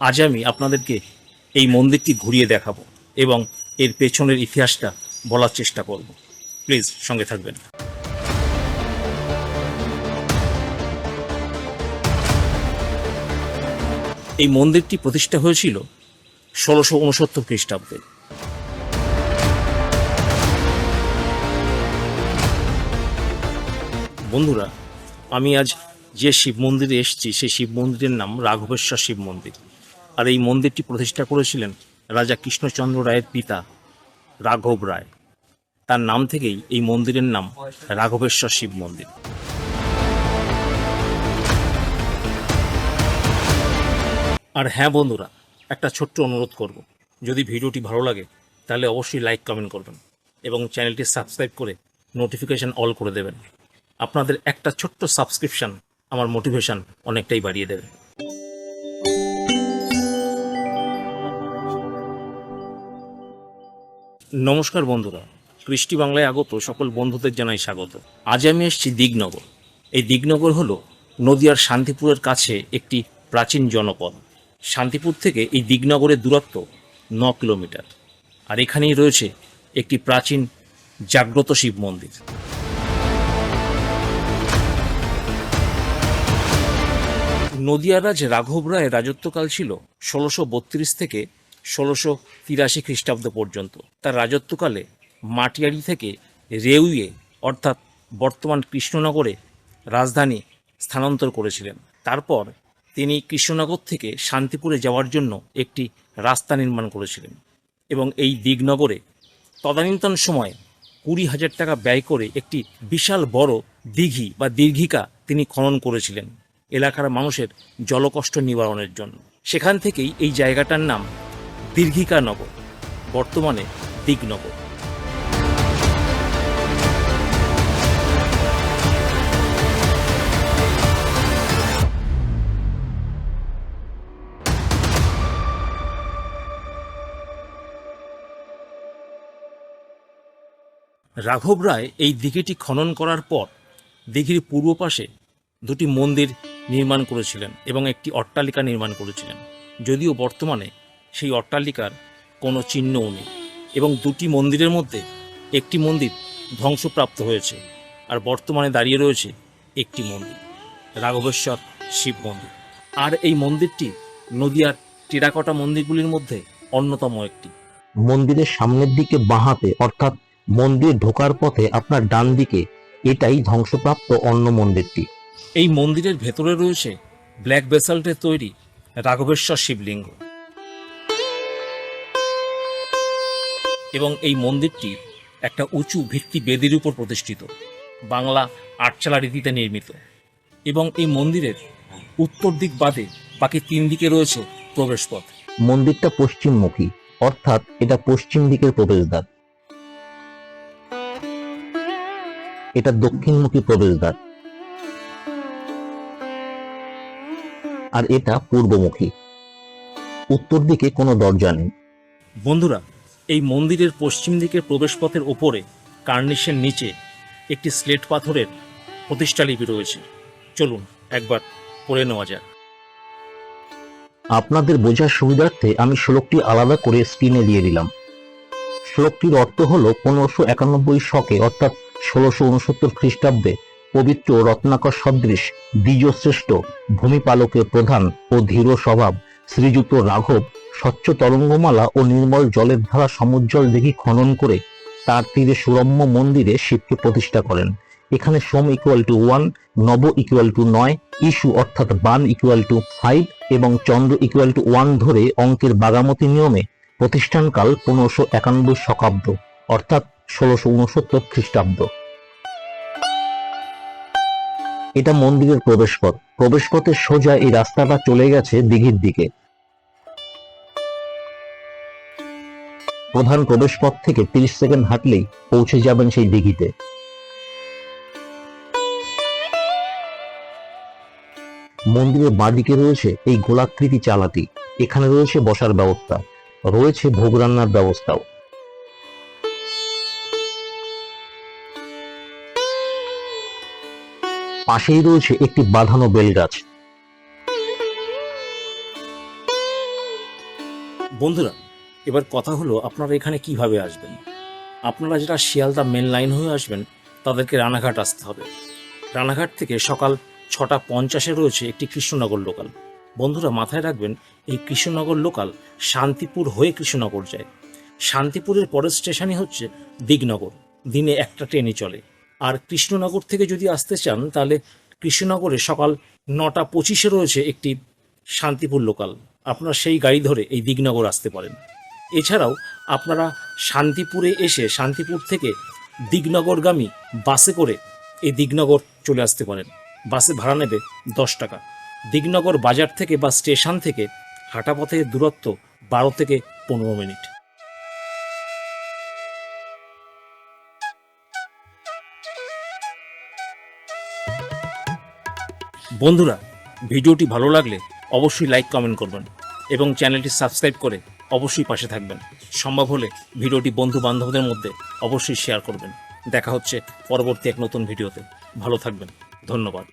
আজ আমি আপনাদেরকে এই মন্দিরটি ঘুরিয়ে দেখাবো এবং এর পেছনের ইতিহাসটা বলার চেষ্টা করব। প্লিজ সঙ্গে থাকবেন। এই মন্দিরটি প্রতিষ্ঠা হয়েছিল 1669 খ্রিস্টাব্দে। বন্ধুরা, আমি আজ যে শিব মন্দিরে এসেছি সেই শিব মন্দিরের নাম রাঘবেশ্বর শিব মন্দির। আর এই মন্দিরটি প্রতিষ্ঠা করেছিলেন রাজা কৃষ্ণচন্দ্র রায়ের পিতা রাঘব রায়। তার নাম থেকেই এই মন্দিরের নাম রাঘবেশ্বর শিব মন্দির। আর হ্যাঁ বন্ধুরা, একটা ছোট্ট অনুরোধ করব, যদি ভিডিওটি ভালো লাগে তাহলে অবশ্যই লাইক কমেন্ট করবেন এবং চ্যানেলটি সাবস্ক্রাইব করে নোটিফিকেশান অল করে দেবেন। আপনাদের একটা ছোট্ট সাবস্ক্রিপশান আমার মোটিভেশন অনেকটাই বাড়িয়ে দেবে। নমস্কার বন্ধুরা, কৃষ্টি বাংলায় আগত সকল বন্ধুদের জানাই স্বাগত। আজ আমি এসেছি দিগনগর। এই দিগনগর হলো নদিয়ার শান্তিপুরের কাছে একটি প্রাচীন জনপদ। শান্তিপুর থেকে এই দিগনগরের দূরত্ব 9 কিলোমিটার। আর এখানেই রয়েছে একটি প্রাচীন জাগ্রত শিব মন্দির। নদিয়ার রাজ রাঘব রায়ের রাজত্বকাল ছিল 1632 থেকে 1683 খ্রিস্টাব্দ পর্যন্ত। তার রাজত্বকালে মাটিয়ারি থেকে রেউয়ে অর্থাৎ বর্তমান কৃষ্ণনগরে রাজধানী স্থানান্তর করেছিলেন। তারপর তিনি কৃষ্ণনগর থেকে শান্তিপুরে যাওয়ার জন্য একটি রাস্তা নির্মাণ করেছিলেন এবং এই দিগনগরে তদানীন্তন সময়ে 20,000 টাকা ব্যয় করে একটি বিশাল বড় দিঘি বা দীর্ঘিকা তিনি খনন করেছিলেন এলাকার মানুষের জলকষ্ট নিবারণের জন্য। সেখান থেকেই এই জায়গাটার নাম দীর্ঘিকা নগর, বর্তমানে দিগনগর। রাঘব রায় এই দিঘিটি খনন করার পর দিঘির পূর্ব পাশে দুটি মন্দির নির্মাণ করেছিলেন এবং একটি অট্টালিকা নির্মাণ করেছিলেন। যদিও বর্তমানে সেই অট্টালিকার কোনো চিহ্নও নেই এবং দুটি মন্দিরের মধ্যে একটি মন্দির ধ্বংসপ্রাপ্ত হয়েছে আর বর্তমানে দাঁড়িয়ে রয়েছে একটি মন্দির, রাঘবেশ্বর শিব মন্দির। আর এই মন্দিরটি নদিয়ার টেরাকোটা মন্দিরগুলির মধ্যে অন্যতম একটি। মন্দিরের সামনের দিকে বাঁহাতে অর্থাৎ মন্দির ঢোকার পথে আপনার ডান দিকে এটাই ধ্বংসপ্রাপ্ত অন্য মন্দিরটি। এই মন্দিরের ভেতরে রয়েছে ব্ল্যাক বেসাল্টের তৈরি রাঘবেশ্বর শিবলিঙ্গ এবং এই মন্দিরটি একটা উঁচু ভিত্তি বেদির উপর প্রতিষ্ঠিত, বাংলা আটচালা রীতিতে নির্মিত। এবং এই মন্দিরের উত্তর দিক বাদে বাকি 3 দিকে রয়েছে প্রবেশপথ। মন্দিরটা পশ্চিমমুখী অর্থাৎ এটা পশ্চিম দিকের প্রবেশদ্বার, এটা দক্ষিণমুখী প্রবেশদ্বার, আর এটা পূর্বমুখী। উত্তর দিকে কোনো দরজা নেই। বন্ধুরা, এই মন্দিরের পশ্চিম দিকের প্রবেশপথের ওপরে কার্নিশের নিচে একটি স্লেট পাথরের প্রতিষ্ঠালিপি রয়েছে। চলুন একবার পড়ে নেওয়া যাক। আপনাদের বোঝার সুবিধার্থে আমি শ্লোকটি আলাদা করে স্ক্রিনে দিয়ে দিলাম। শ্লোকটির অর্থ হল 1591 শকে অর্থাৎ 1669 খ্রিস্টাব্দে পবিত্র রত্নাকর সদৃশ দ্বিজশ্রেষ্ঠ ভূমিপালকের প্রধান ও ধীর স্বভাব শ্রীযুত রাঘব স্বচ্ছ তরঙ্গমালা ও নির্মল জলের ধারা সমুজ্জ্বল দিঘি খনন করে তার তীরে সুরম্য মন্দিরে শিবকে প্রতিষ্ঠা করেন। এখানে সোম = 1, নব = 9, ইস্যু অর্থাৎ বান = 5 এবং চন্দ্র = 1 ধরে অঙ্কের বাগামতি নিয়মে প্রতিষ্ঠানকাল 1591 শকাব্দ অর্থাৎ 1669 খ্রিস্টাব্দ। এটা মন্দিরের প্রবেশপথ। প্রবেশপথের সোজা এই রাস্তাটা চলে গেছে দিঘির দিকে। প্রধান প্রবেশপথ থেকে 30 সেকেন্ড হাঁটলেই পৌঁছে যাবেন সেই দিঘিতে। মন্দিরের বাঁদিকে রয়েছে এই গোলাকৃতি চালাটি। এখানে রয়েছে বসার ব্যবস্থা, রয়েছে ভোগ রান্নার ব্যবস্থাও। পাশেই রয়েছে একটি বাঁধানো বেলগাছ। বন্ধুরা, এবার কথা হলো আপনারা এখানে কিভাবে আসবেন। আপনারা যারা শিয়ালদা মেন লাইন হয়ে আসবেন তাদেরকে রানাঘাট আসতে হবে। রানাঘাট থেকে সকাল 6:50 রয়েছে একটি কৃষ্ণনগর লোকাল। বন্ধুরা মাথায় রাখবেন, এই কৃষ্ণনগর লোকাল শান্তিপুর হয়ে কৃষ্ণনগর যায়। শান্তিপুরের পরের স্টেশনই হচ্ছে দিগনগর। দিনে একটা ট্রেনই চলে। আর কৃষ্ণনগর থেকে যদি আসতে চান তাহলে কৃষ্ণনগরে সকাল 9:25 রয়েছে একটি শান্তিপুর লোকাল। আপনারা সেই গাড়ি ধরে এই দিগনগর আসতে পারেন। এছাড়াও আপনারা শান্তিপুরে এসে শান্তিপুর থেকে দিগনগরগামী বাসে করে এই দিগনগর চলে আসতে পারেন। বাসে ভাড়া নেবে 10 টাকা। দিগনগর বাজার থেকে বা স্টেশন থেকে হাঁটা পথের দূরত্ব 12 থেকে 15 মিনিট। বন্ধুরা, ভিডিওটি ভালো লাগলে অবশ্যই লাইক কমেন্ট করবেন এবং চ্যানেলটি সাবস্ক্রাইব করে অবশ্যই পাশে থাকবেন। সম্ভব হলে ভিডিওটি বন্ধু বান্ধবদের মধ্যে অবশ্যই শেয়ার করবেন। দেখা হচ্ছে পরবর্তী এক নতুন ভিডিওতে। ভালো থাকবেন। ধন্যবাদ।